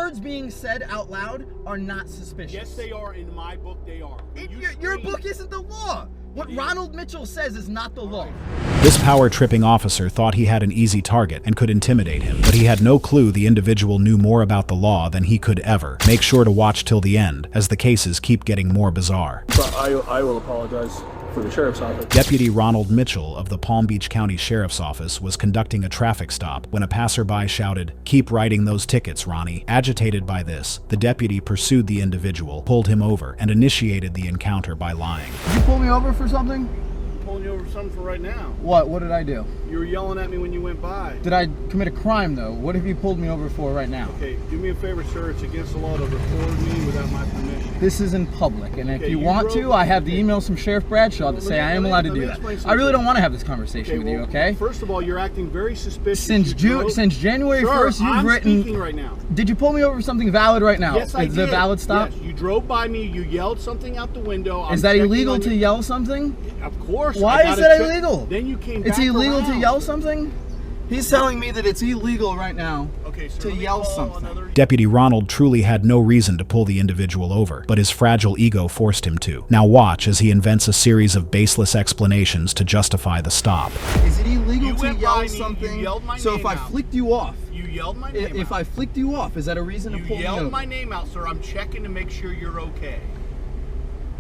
words being said out loud are not suspicious. Yes, they are. In my book, they are. Your book isn't the law. What Ronald Mitchell says is not the law. This power-tripping officer thought he had an easy target and could intimidate him, but he had no clue the individual knew more about the law than he could ever. Make sure to watch till the end, as the cases keep getting more bizarre. But I will apologize for the sheriff's office. Deputy Ronald Mitchell of the Palm Beach County Sheriff's Office was conducting a traffic stop when a passerby shouted, "Keep writing those tickets, Ronnie." Agitated by this, the deputy pursued the individual, pulled him over, and initiated the encounter by lying. Did you pull me over for something? I'm pulling you over for something for right now. What? What did I do? You were yelling at me when you went by. Did I commit a crime, though? What have you pulled me over for right now? Okay, do me a favor, sir. It's against the law to record me without my permission. This is in public, and if Okay, you you want to, I have the okay. email from Sheriff Bradshaw to say I am allowed to do that. I really don't want to have this conversation with you, okay? First of all, you're acting very suspicious. Since January 1st, you've written... I'm speaking right now. Did you pull me over for something valid right now? Yes, I did. Is it a valid stop? Yes, you drove by me, you yelled something out the window. Is that illegal to yell something? Of course. Why is that illegal? Then you came back It's illegal to around. yell something? He's telling me that it's illegal right now to yell something. Deputy Ronald truly had no reason to pull the individual over, but his fragile ego forced him to. Now watch as he invents a series of baseless explanations to justify the stop. Is it illegal You to went by yell me, something? you yelled my So name if I out. flicked you off, You yelled my name if out. I flicked you off, is that a reason to You pull me over? yelled my name out, sir. I'm checking to make sure you're okay.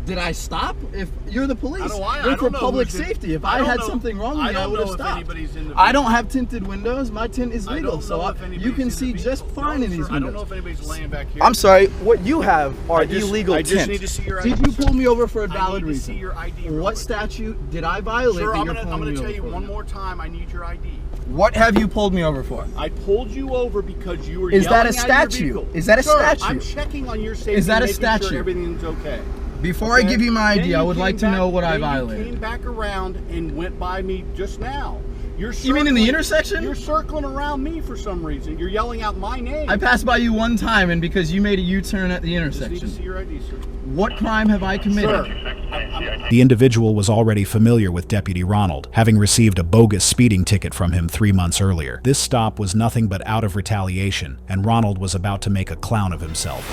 Did I stop? If you're the police, I you're don't for know public who's in- safety. If I I don't had know- something wrong with me, I would have I don't know if stopped. anybody's in the I don't have tinted windows. My tint is I legal, don't so know if anybody's you can in the see just vehicle. fine No, in these sir, windows. I don't know if anybody's laying back here. I'm sorry. What you have are illegal I just tints. need to see your ID. Did you pull me over for a I valid need to reason? see your ID real What quick. statute did I violate Sir, that I'm you're gonna pulling me tell over you for? one more time. I need your ID. What have you pulled me over for? I pulled you over because you were Is that a yelling out of statute? your vehicle. Is that a Sir, statute? I'm checking on your safety. Is that a making statute? Sure everything's okay. Before I give you my ID, I would like to know what I You violated. came back around and went by me just now. You mean in the intersection? You're circling around me for some reason. You're yelling out my name. I passed by you one time, and because you made a U-turn at the I just need to intersection. see your ID, sir. What crime have I committed? Sir, The individual was already familiar with Deputy Ronald, having received a bogus speeding ticket from him 3 months earlier. This stop was nothing but out of retaliation, and Ronald was about to make a clown of himself.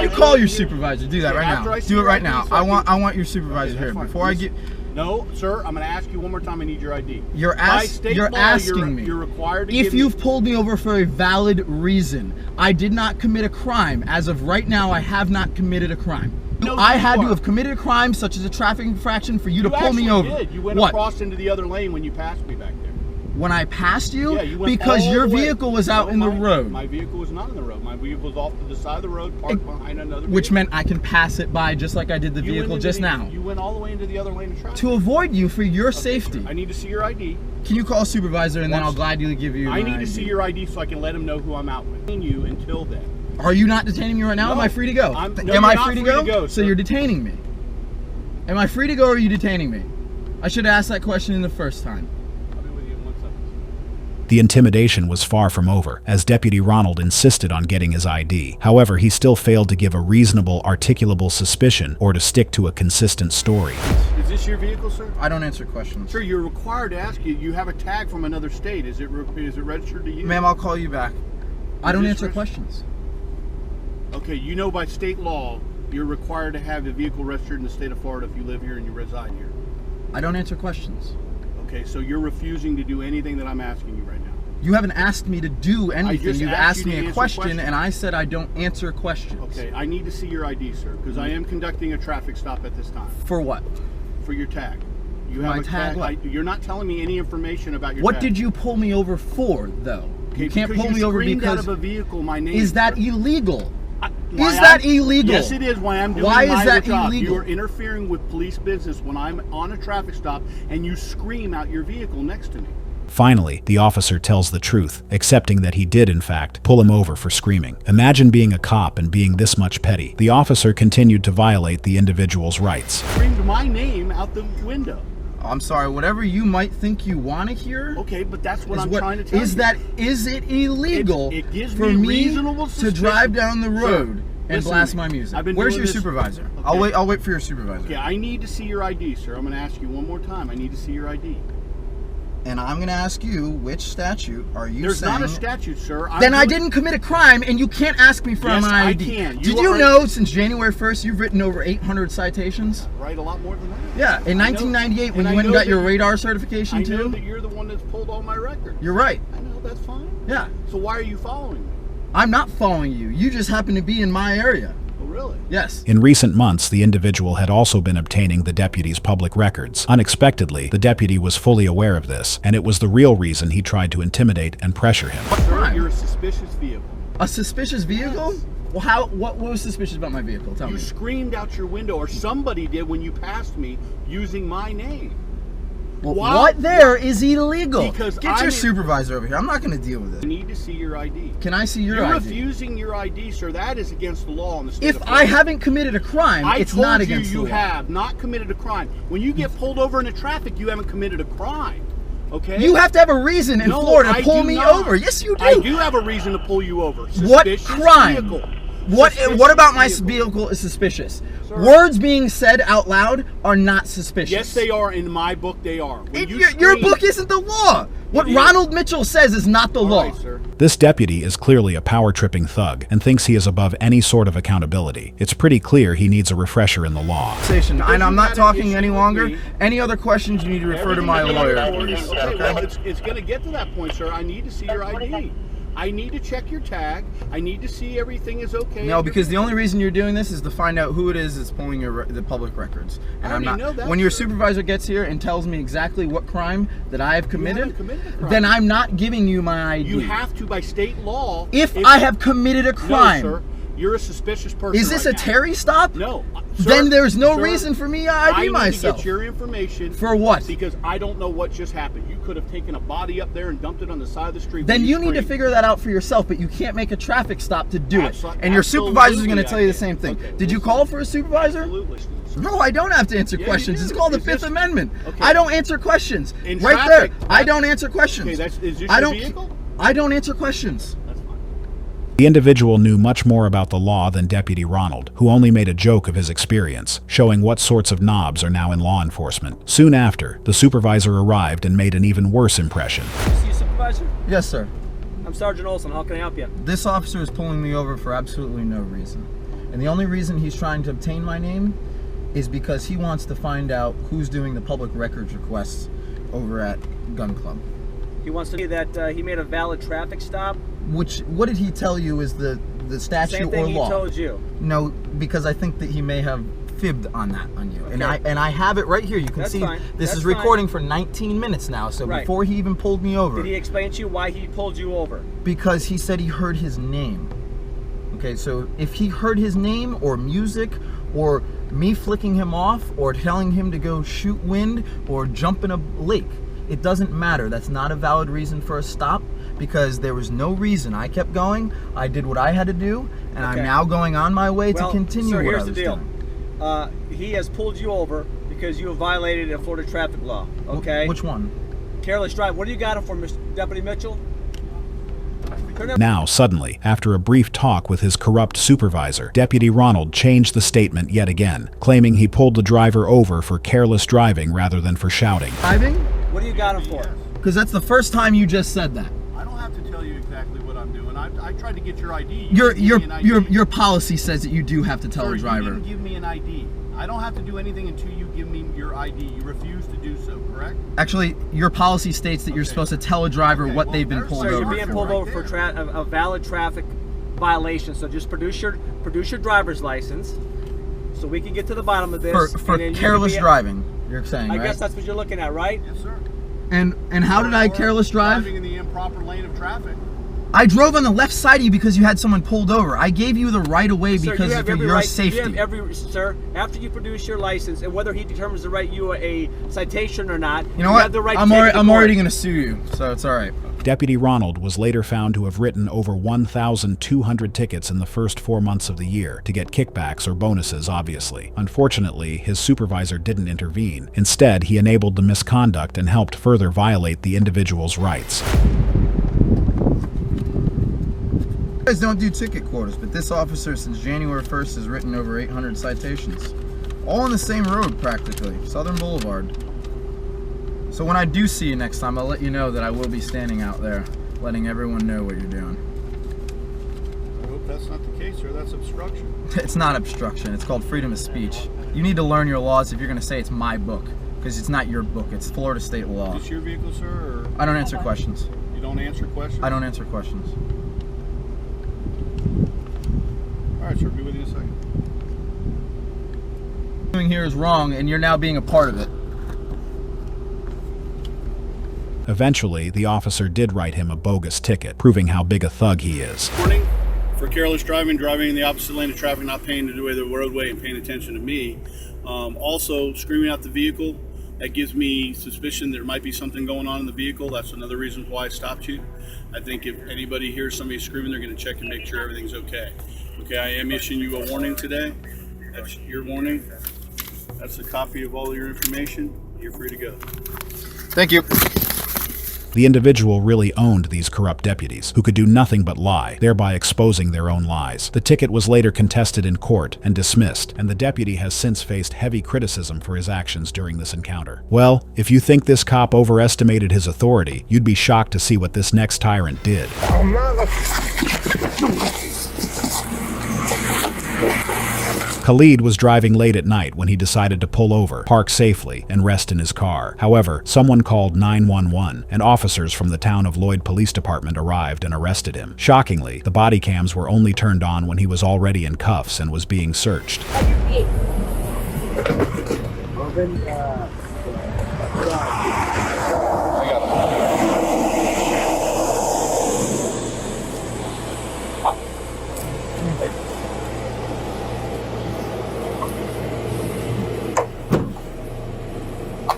You call your supervisor. Do that right After now. I see Do it your right ID, now. so I want your supervisor Okay, here that's fine. before I get. No, sir. I'm going to ask you one more time. I need your ID. You're By state law, asking me You're required to if give me- you've pulled me over for a valid reason. I did not commit a crime. As of right now, I have not committed a crime. No, I you had to are. have committed a crime, such as a traffic infraction, for you to pull me actually over. Did. You went What? across into the other lane when you passed me back there. When I passed you? Yeah, you went Because all your the way. vehicle was out No, in the my- road. My vehicle was not in the road. My vehicle was off to the side of the road, parked behind another Which vehicle. meant I can pass it by just like I did the You went vehicle into just the- now. You went all the way into the other lane of traffic. To avoid you for your Okay, safety. sir. I need to see your ID. Can you call a supervisor and then I'll Once- gladly give you I my need to ID. see your ID so I can let him know who I'm out with. You until then. Are you not detaining me right now? No. Am I free to go? No, Am you're I not free to free go? to go, So sir. you're detaining me. Am I free to go or are you detaining me? I should have asked that question in the first time. I'll be with you in 1 second. The intimidation was far from over, as Deputy Ronald insisted on getting his ID. However, he still failed to give a reasonable, articulable suspicion or to stick to a consistent story. Is this your vehicle, sir? I don't answer questions. Sir, you're required to ask you. You have a tag from another state. Is it registered to you? Ma'am, I'll call you back. I don't this answer reg- questions. Okay, you know by state law, you're required to have the vehicle registered in the state of Florida if you live here and you reside here. I don't answer questions. Okay, so you're refusing to do anything that I'm asking you right now. You haven't asked me to do anything. just You've asked asked you to me a answer question questions. and I said I don't answer questions. Okay, I need to see your ID, sir, because I am conducting a traffic stop at this time For what? for your tag. You My have a tag what? You're not telling me any information about your What tag. did you pull me over for, though? Okay, You can't because pull me over screamed out because... of a vehicle my name. Is that sir. illegal? Why Is that I'm- illegal? Yes, it is. Why I'm doing Why is my that job. illegal? You are interfering with police business when I'm on a traffic stop and you scream out your vehicle next to me. Finally, the officer tells the truth, accepting that he did, in fact, pull him over for screaming. Imagine being a cop and being this much petty. The officer continued to violate the individual's rights. Screamed my name out the window. I'm sorry, whatever you might think you want to hear... Okay, but that's what is I'm what- trying to tell is you. that is it illegal It gives for me me reasonable to suspicion. drive down the Sir, road and listen blast to me. my music? I've been Where's doing your this- supervisor? Okay. I'll wait for your supervisor. Okay, I need to see your ID, sir. I'm going to ask you one more time. I need to see your ID. and I'm going to ask you, which statute are you There's saying? not a statute, sir. Then I didn't commit a crime, and you can't ask me for Yes, my I ID. can. Did you know since January 1st you've written over 800 citations? Write a lot more than that. Yeah, in 1998 when you went and got your radar certification I too. know that you're the one that's pulled all my records. You're right. I know, that's fine. Yeah. So why are you following me? I'm not following you. You just happen to be in my area. Oh, really? Yes. In recent months, the individual had also been obtaining the deputy's public records. Unexpectedly, the deputy was fully aware of this, and it was the real reason he tried to intimidate and pressure him. Sir, you're a suspicious vehicle. A suspicious vehicle? Yes. Well, what was suspicious about my vehicle? Tell You me. screamed out your window, or somebody did when you passed me using my name. Well, Wow. what there is illegal. Because Get your supervisor over here. I'm not going to deal with I it. need to see your ID. Can I see your You're ID? refusing your ID, sir. That is against the law in the state If of I Florida. haven't committed a crime, it's not against the you law. have not committed a crime. When you get pulled over in a traffic, you haven't committed a crime. Okay? You have to have a reason in No, Florida to I pull do me not. over. Yes, you do. I do have a reason to pull you over. What Suspicious crime? vehicle. What Suspicious about my vehicle. vehicle is suspicious? Sir. Words being said out loud are not suspicious. Yes, they are. In my book, they are. When you Your scream- book isn't the law. What is. Ronald Mitchell says is not the All law. right, sir. This deputy is clearly a power-tripping thug and thinks he is above any sort of accountability. It's pretty clear he needs a refresher in the law. And I'm you not had an talking issue any with longer. me. Any other questions, you need to refer to my Everything lawyer. that please. Okay, well, it's going to get to that point, sir. I need to see your ID. I need to check your tag. I need to see everything is okay. No, because the only reason you're doing this is to find out who it is that's pulling the public records. And I I'm not. already know that, When your sir. supervisor gets here and tells me exactly what crime that I have committed, haven't committed a crime. then I'm not giving you my ID. You have to by state law. if I have committed a crime. No, sir. You're a suspicious person. Is this right a now. Terry stop? No. Then there's no sir, reason for me to ID I need myself. to get your information. For what? Because I don't know what just happened. You could have taken a body up there and dumped it on the side of the street. Then when you need to screamed. figure that out for yourself, but you can't make a traffic stop to do it. Absolutely, And your supervisor is going to I tell you the can. same thing. Okay, Did you listen. call for a supervisor? Absolutely. No, I don't have to answer Yeah, you questions. do. It's called the Is Fifth this- Amendment. Okay. I don't answer questions. In right traffic, there. I don't answer questions. Okay, is this I your don't. vehicle? I don't answer questions. That's fine. The individual knew much more about the law than Deputy Ronald, who only made a joke of his experience, showing what sorts of knobs are now in law enforcement. Soon after, the supervisor arrived and made an even worse impression. See you, Supervisor? Yes, sir. I'm Sergeant Olson. How can I help you? This officer is pulling me over for absolutely no reason. And the only reason he's trying to obtain my name is because he wants to find out who's doing the public records requests over at Gun Club. He wants to say that he made a valid traffic stop. What did he tell you is the statute Same or thing he law? told you. No, because I think that he may have fibbed on that on you. And Okay. I have it right here. You can That's see fine. this That's is fine. recording for 19 minutes now. So Right. before he even pulled me over, Did he explain to you why he pulled you over? because he said he heard his name. Okay, so if he heard his name or music or me flicking him off or telling him to go shoot wind or jump in a lake, it doesn't matter. That's not a valid reason for a stop because there was no reason. I kept going. I did what I had to do, and I'm Okay. now going on my way Well, to continue sir, what here's I was the deal. doing. He has pulled you over because you have violated a Florida traffic law. Okay. Which one? Careless drive. What do you got him for, Mr. Deputy Mitchell? Turn up. Now, suddenly, after a brief talk with his corrupt supervisor, Deputy Ronald changed the statement yet again, claiming he pulled the driver over for careless driving rather than for shouting. Driving? What do you got him for? Because that's the first time you just said that. I don't have to tell you exactly what I'm doing. I tried to get your ID. You didn't give me an ID. Your policy says that you do have to tell Sir, a driver. You didn't give me an ID. I don't have to do anything until you give me your ID. You refuse to do so, correct? Actually, your policy states that you're supposed to tell a driver Okay, what well, they've been there's- pulled Sir, over you're being for. pulled right over for a valid traffic violation. So just produce your driver's license, so we can get to the bottom of this. For and then you can careless be- driving, you're saying, I right? guess that's what you're looking at, right? Yes, sir. And how did I careless drive? Driving in the improper lane of traffic. I drove on the left side of you because you had someone pulled over. I gave you the right of way Sir, because you have of every your right, safety. You have every, sir, after you produce your license, and whether he determines to write you a citation or not, You know what? have the right to I'm take it already, to I'm court. already going to sue you, so it's all right. Deputy Ronald was later found to have written over 1,200 tickets in the first 4 months of the year to get kickbacks or bonuses, obviously. Unfortunately, his supervisor didn't intervene. Instead, he enabled the misconduct and helped further violate the individual's rights. You guys don't do ticket quotas, but this officer since January 1st has written over 800 citations. All on the same road, practically, Southern Boulevard. So when I do see you next time, I'll let you know that I will be standing out there, letting everyone know what you're doing. I hope that's not the case, sir. That's obstruction. It's not obstruction. It's called freedom of speech. You need to learn your laws if you're going to say it's my book, because it's not your book. It's Florida state law. Is this your vehicle, sir? Or I don't answer questions. you don't answer questions? I don't answer questions. All right, sir. Be with you in a second. What you're doing here is wrong, and you're now being a part of it. Eventually, the officer did write him a bogus ticket, proving how big a thug he is. Warning for careless driving, driving in the opposite lane of traffic, not paying the way of the roadway and paying attention to me. Also, screaming out the vehicle, that gives me suspicion there might be something going on in the vehicle. That's another reason why I stopped you. I think if anybody hears somebody screaming, they're going to check and make sure everything's okay. Okay, I am issuing you a warning today. That's your warning. That's a copy of all your information. You're free to go. Thank you. The individual really owned these corrupt deputies, who could do nothing but lie, thereby exposing their own lies. The ticket was later contested in court and dismissed, and the deputy has since faced heavy criticism for his actions during this encounter. Well, if you think this cop overestimated his authority, you'd be shocked to see what this next tyrant did. Khalid was driving late at night when he decided to pull over, park safely, and rest in his car. However, someone called 911, and officers from the town of Lloyd Police Department arrived and arrested him. Shockingly, the body cams were only turned on when he was already in cuffs and was being searched.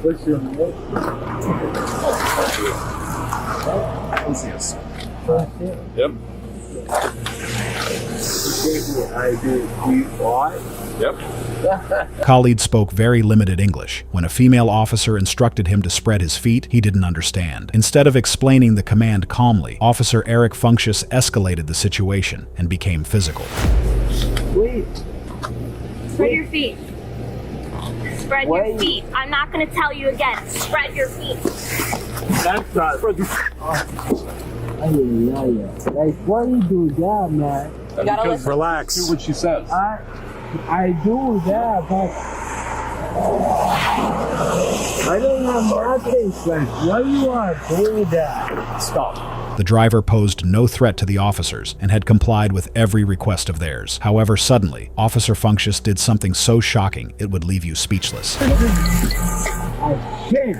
What's your name? Yep. Yep. Khalid spoke very limited English. When a female officer instructed him to spread his feet, he didn't understand. Instead of explaining the command calmly, Officer Eric Funksius escalated the situation and became physical. Wait. Spread your feet. Spread your feet. I'm not going to tell you again. Spread your feet. That's not. Like, why you do that, man? You gotta listen. Relax. Do what she says. I do that, but I don't have nothing, friend. Why you are doing that? Stop. The driver posed no threat to the officers and had complied with every request of theirs. However, suddenly, Officer Funksius did something so shocking it would leave you speechless. I can't.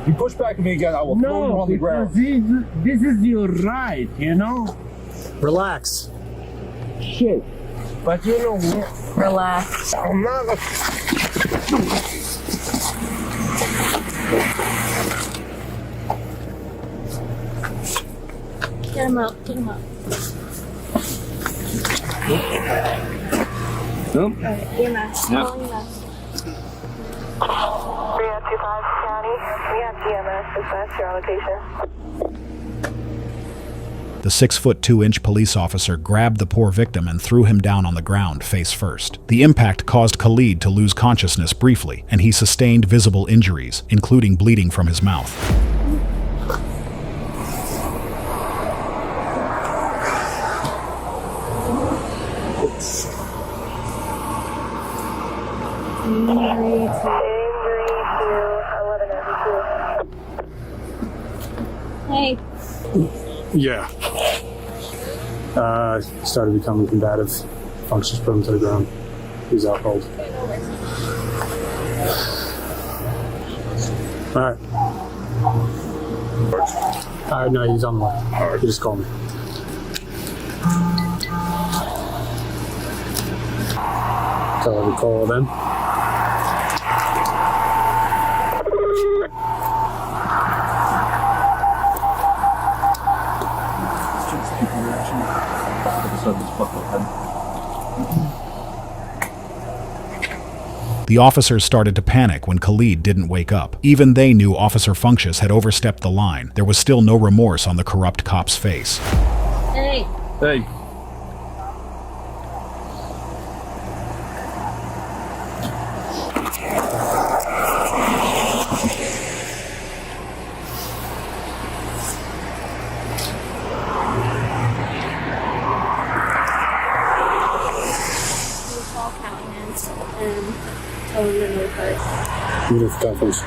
You push back at me again, I will throw you on the ground. This is your right, you know? Relax. Shit. But you know what? Relax. I'm not a... Get him up. Get him up. Nope. Alright, EMS. Yep. Call EMS. 3025 County. We have GMS. Dispatch your location. The 6'2" police officer grabbed the poor victim and threw him down on the ground face first. The impact caused Khalid to lose consciousness briefly, and he sustained visible injuries, including bleeding from his mouth. Injury to... Hey. Yeah. Started becoming combative. Funksius put him to the ground. He's out cold. Alright. No, he's on the way. Alright. He just called me. Tell her to call them. The officers started to panic when Khalid didn't wake up. Even they knew Officer Funksius had overstepped the line. There was still no remorse on the corrupt cop's face. Hey. Hey. and tell him to notify. Even if cuffs.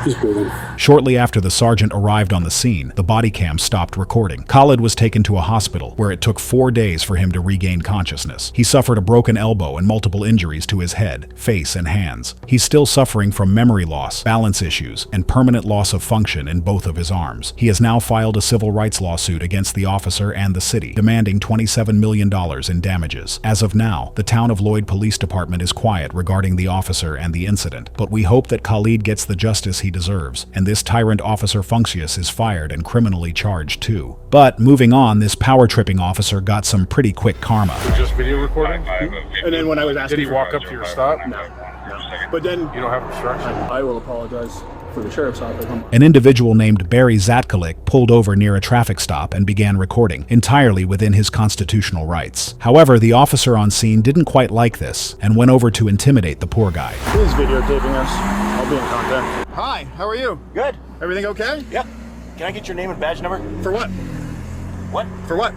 He's breathing. Shortly after the sergeant arrived on the scene, the body cam stopped recording. Khalid was taken to a hospital, where it took 4 days for him to regain consciousness. He suffered a broken elbow and multiple injuries to his head, face, and hands. He's still suffering from memory loss, balance issues, and permanent loss of function in both of his arms. He has now filed a civil rights lawsuit against the officer and the city, demanding $27 million in damages. As of now, the town of Lloyd Police Department is quiet regarding the officer and the incident, but we hope that Khalid gets the justice he deserves, and this tyrant officer Funksius is fired and criminally charged too. But moving on, this power-tripping officer got some pretty quick karma. Just video recording? And then when I was asking, did he walk up to your stop? No. But then You don't have obstruction? I will apologize for the sheriff's office. An individual named Barry Zatkalik pulled over near a traffic stop and began recording, entirely within his constitutional rights. However, the officer on scene didn't quite like this and went over to intimidate the poor guy. He's videotaping us. I'll be in contact. Hi, how are you? Good. Everything okay? Yep. Can I get your name and badge number? For what? What? For what?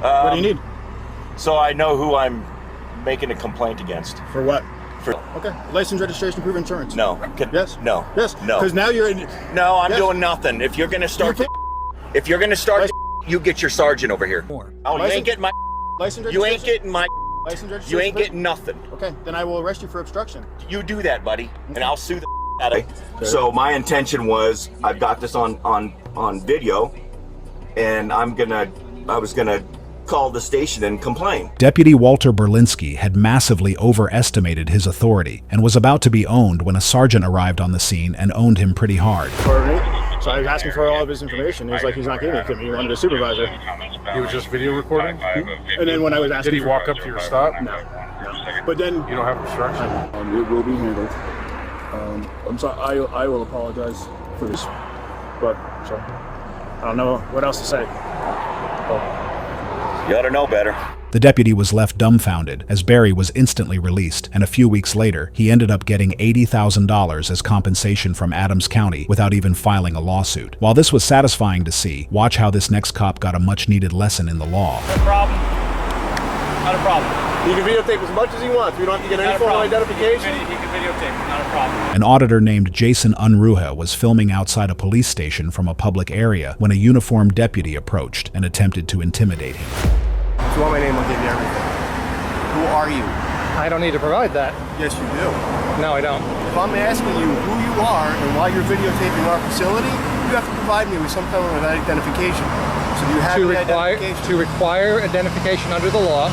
What do you need? So I know who I'm making a complaint against. For what? For Okay. License, registration, proof, insurance. no. Yes. No. Yes. No. Because now you're in. No, I'm Yes. doing nothing. If you're gonna start, if you're gonna start, you get your sergeant over here. Oh, you License- ain't getting my. License, You registration. ain't getting my. License, registration. You ain't proof? getting nothing. Okay. Then I will arrest you for obstruction. You do that, buddy, and I'll sue the out of you. So my intention was, I've got this on video, and I was gonna call the station and complain. Deputy Walter Berlinski had massively overestimated his authority and was about to be owned when a sergeant arrived on the scene and owned him pretty hard. So I was asking for all of his information. He was like, he's not giving it to me. He wanted a supervisor. He was just video recording? And then when I was asking, Did he walk up to your stop? No. But then You don't have obstruction? it will be handled. I'm sorry. I will apologize for this. But so I don't know what else to say. You ought to know better. The deputy was left dumbfounded as Barry was instantly released, and a few weeks later, he ended up getting $80,000 as compensation from Adams County without even filing a lawsuit. While this was satisfying to see, watch how this next cop got a much-needed lesson in the law. No problem. Not a problem. you can videotape as much as he wants. We don't have to get any form of identification. He can videotape. Not a problem. An auditor named Jason Unruha was filming outside a police station from a public area when a uniformed deputy approached and attempted to intimidate him. If you want my name, I'll give you everything. Who are you? I don't need to provide that. Yes, you do. No, I don't. If I'm asking you who you are and why you're videotaping our facility, you have to provide me with some kind of identification. So do you have any identification? To require identification under the law,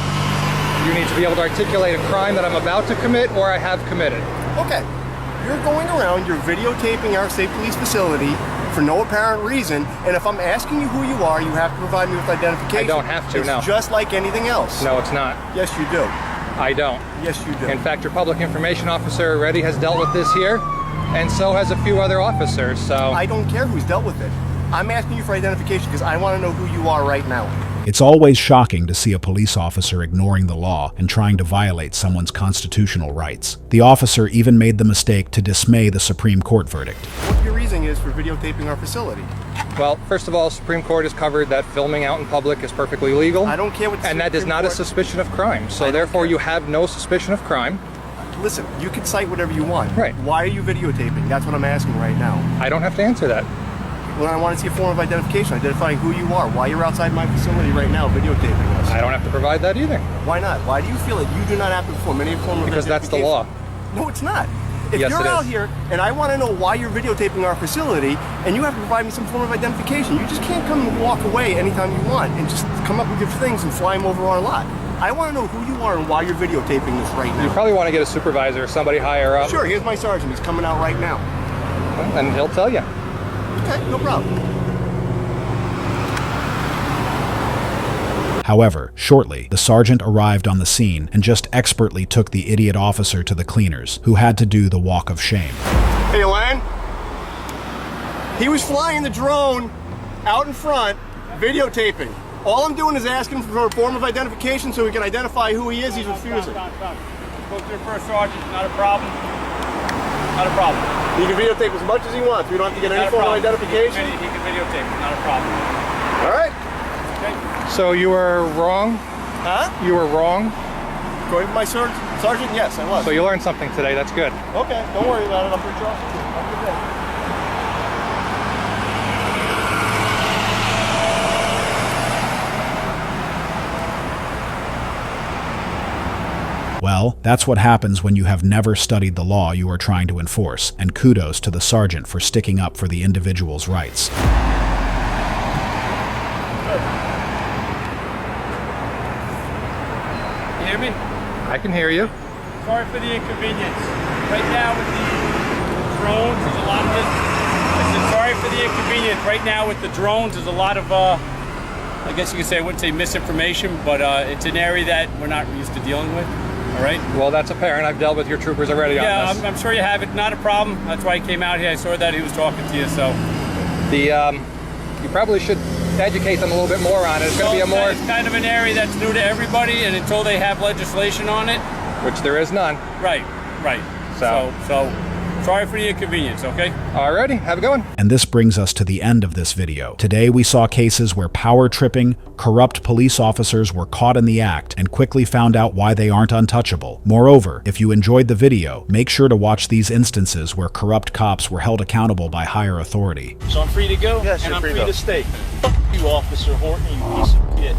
you need to be able to articulate a crime that I'm about to commit or I have committed. Okay. You're going around, you're videotaping our state police facility for no apparent reason, and if I'm asking you who you are, you have to provide me with identification. I don't have to, it's no. just like anything else. No, it's not. Yes, you do. I don't. Yes, you do. In fact, your public information officer already has dealt with this here, and so has a few other officers, so... I don't care who's dealt with it. I'm asking you for identification because I want to know who you are right now. It's always shocking to see a police officer ignoring the law and trying to violate someone's constitutional rights. The officer even made the mistake to dismay the Supreme Court verdict. What your reason is for videotaping our facility? Well, first of all, Supreme Court has covered that filming out in public is perfectly legal. I don't care what the and that is Supreme not a Court- suspicion of crime. So therefore, you have no suspicion of crime. Listen, you can cite whatever you want. Right. Why are you videotaping? That's what I'm asking right now. I don't have to answer that. Well, I want to see a form of identification, identifying who you are, why you're outside my facility right now videotaping us. I don't have to provide that either. Why not? Why do you feel that you do not have to perform any form of Because that's the law. No, it's not. If Yes, you're it out is. here and I want to know why you're videotaping our facility and you have to provide me some form of identification, you just can't come and walk away anytime you want and just come up with your things and fly them over our lot. I want to know who you are and why you're videotaping this right now. You probably want to get a supervisor or somebody higher up. Sure, here's my sergeant. He's coming out right now. Well, and he'll tell you. Okay, no problem. However, shortly, the sergeant arrived on the scene and just expertly took the idiot officer to the cleaners, who had to do the walk of shame. Hey, Len. He was flying the drone out in front, videotaping. All I'm doing is asking for a form of identification so we can identify who he is. He's refusing. Go to your first sergeant. Not a problem. Not a problem. He can videotape as much as he wants. We don't have to get any form of identification. He can videotape. Not a problem. All right. So you were wrong? Huh? You were wrong? According to my sergeant, yes, I was. So you learned something today. That's good. Okay, don't worry about it. I'm pretty sure I'll see you. Have a good day. Well, that's what happens when you have never studied the law you are trying to enforce, and kudos to the sergeant for sticking up for the individual's rights. You hear me? I can hear you. Sorry for the inconvenience. Right now with the drones, there's a lot of this. I said sorry for the inconvenience. Right now with the drones, there's a lot of, I guess you could say, I wouldn't say misinformation, but it's an area that we're not used to dealing with. All right? Well, that's apparent. I've dealt with your troopers already on this. Yeah, I'm sure you have it. Not a problem. That's why he came out here. I saw that he was talking to you, so. You probably should educate them a little bit more on it. It's going to be a more... It's kind of an area that's new to everybody, and until they have legislation on it. Which there is none. Right. So sorry for the inconvenience, okay? Alrighty, have a good one. And this brings us to the end of this video. Today we saw cases where power tripping, corrupt police officers were caught in the act and quickly found out why they aren't untouchable. Moreover, if you enjoyed the video, make sure to watch these instances where corrupt cops were held accountable by higher authority. So I'm free to go? Yes, and you're I'm free free to to stay. F you, Officer Horton, you piece of shit.